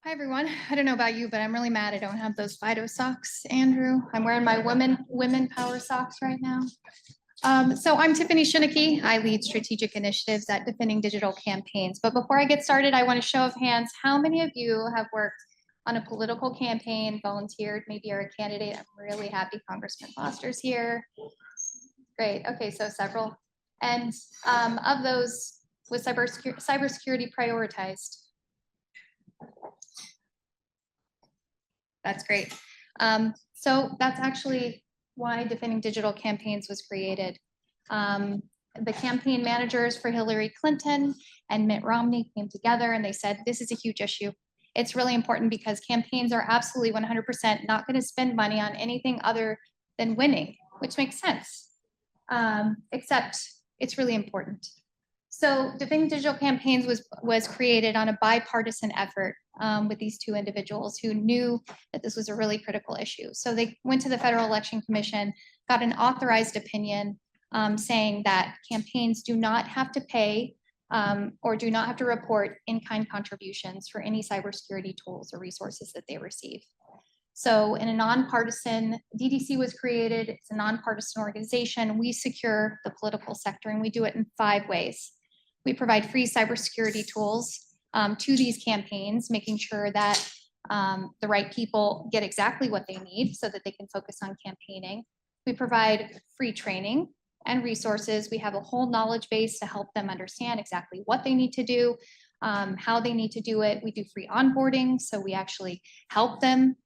Hi, everyone. I don't know about you, but I'm really mad I don't have those Fido socks, Andrew. I'm wearing my women power socks right now. So I'm Tiffany Schoenike. I lead strategic initiatives at Defending Digital Campaigns. But before I get started, I want to show of hands, how many of you have worked on a political campaign, volunteered, maybe you're a candidate? I'm really happy Congressman Foster's here. Great. Okay, so several. And of those, was cybersecurity prioritized? That's great. So that's actually why Defending Digital Campaigns was created. The campaign managers for Hillary Clinton and Mitt Romney came together and they said, this is a huge issue. It's really important because campaigns are absolutely 100% not going to spend money on anything other than winning, which makes sense, except it's really important. So Defending Digital Campaigns was created on a bipartisan effort with these two individuals who knew that this was a really critical issue. So they went to the Federal Election Commission, got an authorized opinion saying that campaigns do not have to pay or do not have to report in-kind contributions for any cybersecurity tools or resources that they receive. So in a nonpartisan, DDC was created, it's a nonpartisan organization. We secure the political sector and we do it in 5 ways. We provide free cybersecurity tools to these campaigns, making sure that the right people get exactly what they need so that they can focus on campaigning. We provide free training and resources. We have a whole knowledge base to help them understand exactly what they need to do, how they need to do it. We do free onboarding, so we actually help them.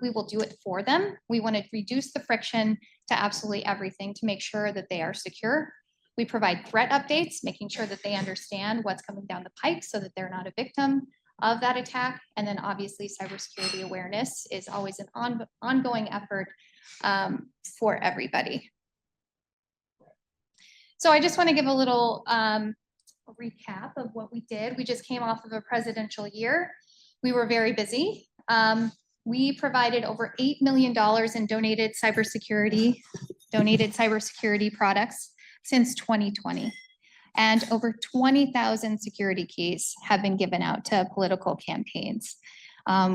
We will do it for them. We want to reduce the friction to absolutely everything to make sure that they are secure. We provide threat updates, making sure that they understand what's coming down the pike so that they're not a victim of that attack. And then obviously cybersecurity awareness is always an ongoing effort for everybody. So I just want to give a little recap of what we did. We just came off of a presidential year. We were very busy. We provided over $8 million in donated cybersecurity products since 2020. And over 20,000 security keys have been given out to political campaigns.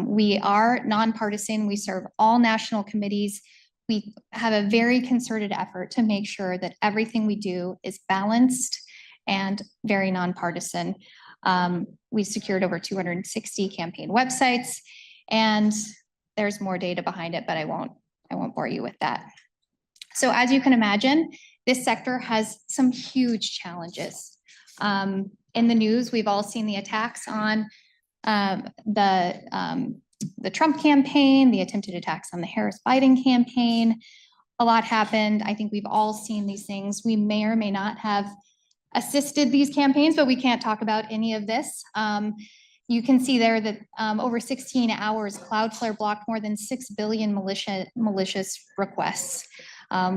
We are nonpartisan. We serve all national committees. We have a very concerted effort to make sure that everything we do is balanced and very nonpartisan. We secured over 260 campaign websites, and there's more data behind it, but I won't bore you with that. So as you can imagine, this sector has some huge challenges. In the news, we've all seen the attacks on the Trump campaign, the attempted attacks on the Harris-Biden campaign. A lot happened. I think we've all seen these things. We may or may not have assisted these campaigns, but we can't talk about any of this. You can see there that over 16 hours, Cloudflare blocked more than 6 billion malicious requests.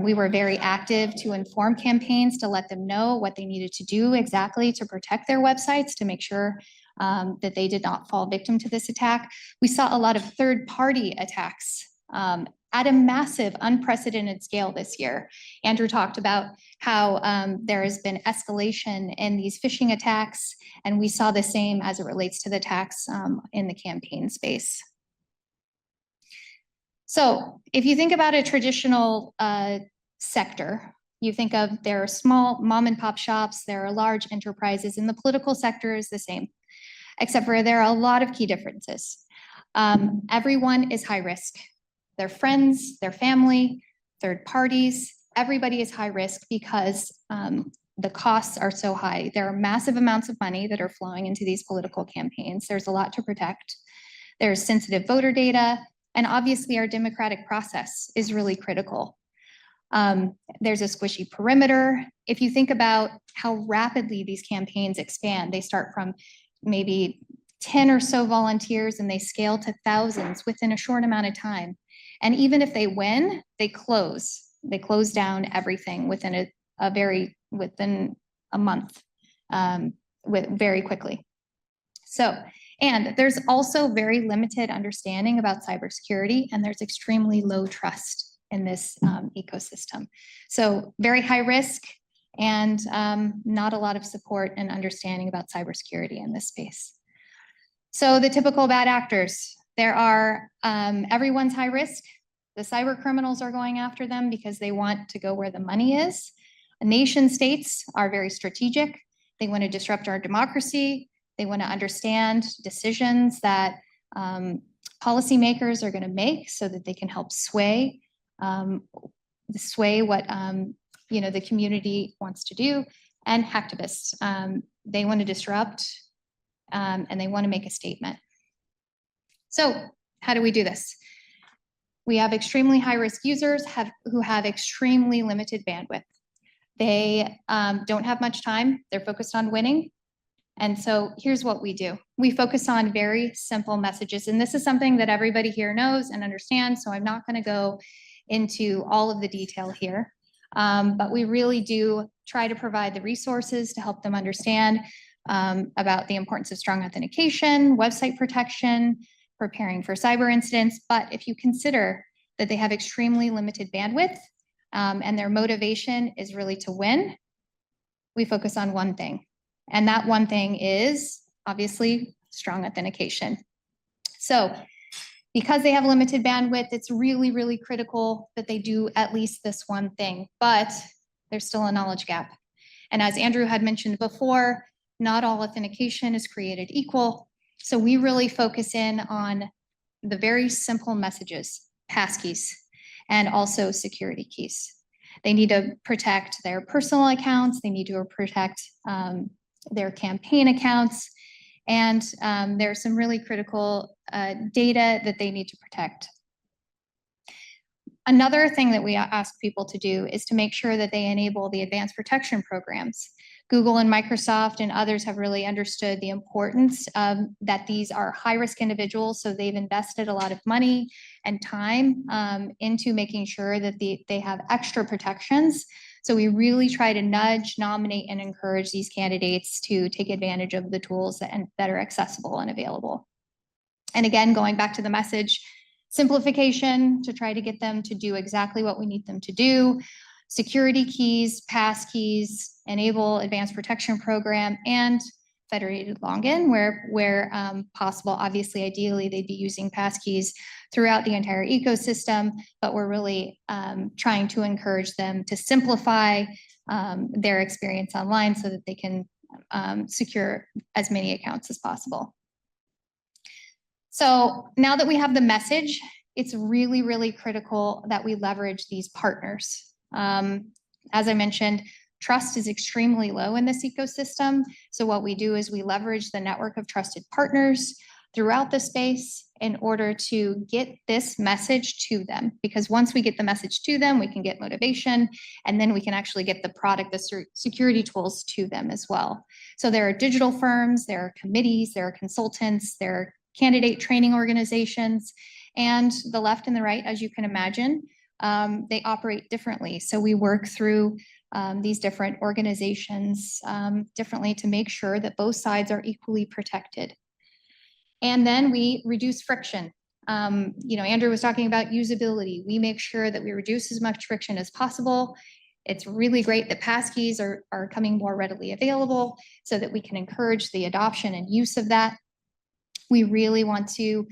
We were very active to inform campaigns, to let them know what they needed to do exactly to protect their websites, to make sure that they did not fall victim to this attack. We saw a lot of third-party attacks at a massive, unprecedented scale this year. Andrew talked about how there has been escalation in these phishing attacks, and we saw the same as it relates to the attacks in the campaign space. So if you think about a traditional sector, you think of there are small mom and pop shops, there are large enterprises, and the political sector is the same, except for there are a lot of key differences. Everyone is high risk. Their friends, their family, third parties, everybody is high risk because the costs are so high. There are massive amounts of money that are flowing into these political campaigns. There's a lot to protect. There's sensitive voter data. And obviously our democratic process is really critical. There's a squishy perimeter. If you think about how rapidly these campaigns expand, they start from maybe 10 or so volunteers and they scale to thousands within a short amount of time. And even if they win, they close down everything within within a month, very quickly. So, and there's also very limited understanding about cybersecurity, and there's extremely low trust in this ecosystem. So very high risk and not a lot of support and understanding about cybersecurity in this space. So the typical bad actors, there are, everyone's high risk. The cyber criminals are going after them because they want to go where the money is. Nation states are very strategic. They want to disrupt our democracy. They want to understand decisions that policymakers are going to make so that they can help sway what the community wants to do. And hacktivists, they want to disrupt and they want to make a statement. So how do we do this? We have extremely high-risk users who have extremely limited bandwidth. They don't have much time. They're focused on winning. And so here's what we do. We focus on very simple messages. And this is something that everybody here knows and understands. So I'm not going to go into all of the detail here. But we really do try to provide the resources to help them understand about the importance of strong authentication, website protection, preparing for cyber incidents. But if you consider that they have extremely limited bandwidth and their motivation is really to win, we focus on one thing. And that one thing is obviously strong authentication. So because they have limited bandwidth, it's really, really critical that they do at least this one thing, but there's still a knowledge gap. And as Andrew had mentioned before, not all authentication is created equal. So we really focus in on the very simple messages, passkeys, and also security keys. They need to protect their personal accounts. They need to protect their campaign accounts. And there's some really critical data that they need to protect. Another thing that we ask people to do is to make sure that they enable the advanced protection programs. Google and Microsoft and others have really understood the importance that these are high-risk individuals, so they've invested a lot of money and time into making sure that they have extra protections. So we really try to nudge, nominate, and encourage these candidates to take advantage of the tools that are accessible and available. And again, going back to the message, simplification to try to get them to do exactly what we need them to do, security keys, pass keys, enable advanced protection program, and federated login where possible. Obviously, ideally, they'd be using passkeys throughout the entire ecosystem, but we're really trying to encourage them to simplify their experience online so that they can secure as many accounts as possible. So now that we have the message, it's really, really critical that we leverage these partners. As I mentioned, trust is extremely low in this ecosystem. So what we do is we leverage the network of trusted partners throughout the space in order to get this message to them. Because once we get the message to them, we can get motivation, and then we can actually get the product, the security tools to them as well. So there are digital firms, there are committees, there are consultants, there are candidate training organizations, and the left and the right, as you can imagine, they operate differently. So we work through these different organizations differently to make sure that both sides are equally protected. And then we reduce friction. Andrew was talking about usability. We make sure that we reduce as much friction as possible. It's really great that passkeys are coming more readily available so that we can encourage the adoption and use of that. We really want to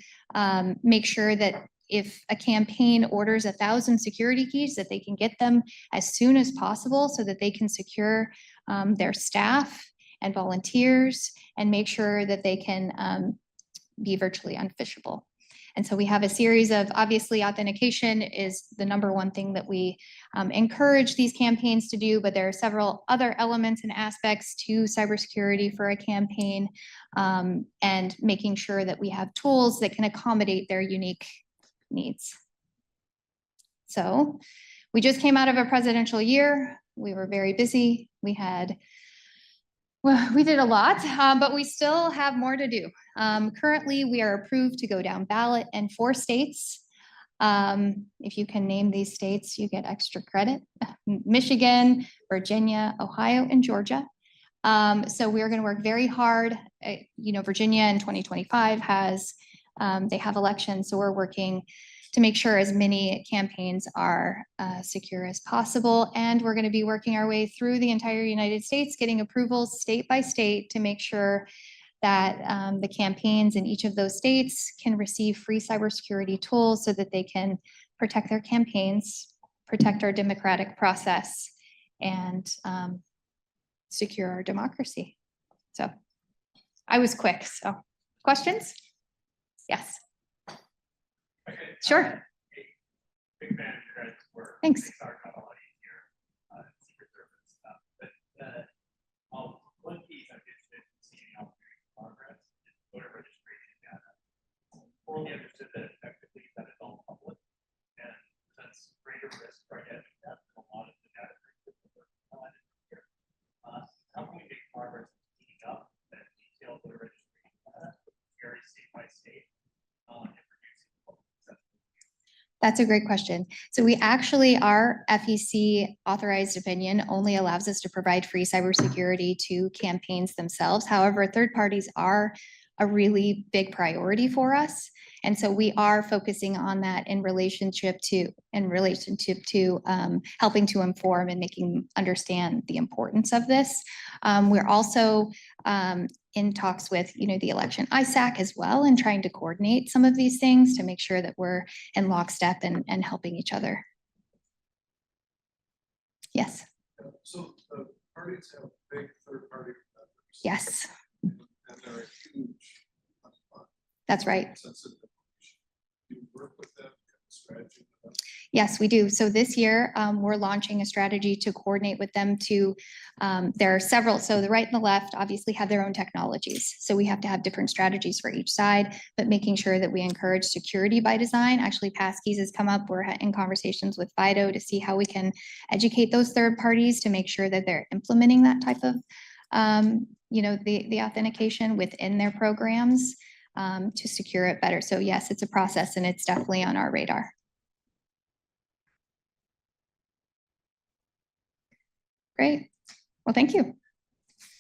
make sure that if a campaign orders 1,000 security keys, that they can get them as soon as possible so that they can secure their staff and volunteers and make sure that they can be virtually unphishable. And so we have a series of, obviously, authentication is the #1 thing that we encourage these campaigns to do, but there are several other elements and aspects to cybersecurity for a campaign, and making sure that we have tools that can accommodate their unique needs. So we just came out of a presidential year. We were very busy. We did a lot, but we still have more to do. Currently, we are approved to go down ballot in 4 states. If you can name these states, you get extra credit. Michigan, Virginia, Ohio, and Georgia. So we're going to work very hard. Virginia in 2025 they have elections, so we're working to make sure as many campaigns are secure as possible. And we're going to be working our way through the entire United States, getting approvals state by state to make sure that the campaigns in each of those states can receive free cybersecurity tools so that they can protect their campaigns, protect our democratic process, and secure our democracy. So I was quick, so questions? Yes. Okay, Sure. Big fan of your guys' work. Thanks. Makes our job a lot easier, Secret Service stuff. But one piece I'm interested in seeing how progress is voter registration data. Poorly understood that effectively that is all public and presents greater risk for identity theft than a lot of the data that we're collecting here. How can we make progress in cleaning up that detailed voter registration data, very state by state, and producing public accessible? That's a great question. So we actually, our FEC authorized opinion only allows us to provide free cybersecurity to campaigns themselves. However, third parties are a really big priority for us. And so we are focusing on that in relationship to helping to inform and making understand the importance of this. We're also in talks with, the election ISAC as well, and trying to coordinate some of these things to make sure that we're in lockstep and helping each other. Yes. So the parties have big third-party vendors. Yes, And they're a huge. that's right. Sensitive information. Do you work with them, have a strategy with them? Yes, we do. So this year, we're launching a strategy to coordinate with them to, there are several, so the right and the left obviously have their own technologies. So we have to have different strategies for each side, but making sure that we encourage security by design. Actually, passkeys has come up. We're in conversations with FIDO to see how we can educate those third parties to make sure that they're implementing that type of, the authentication within their programs to secure it better. So yes, it's a process and it's definitely on our radar. Great. Well, thank you.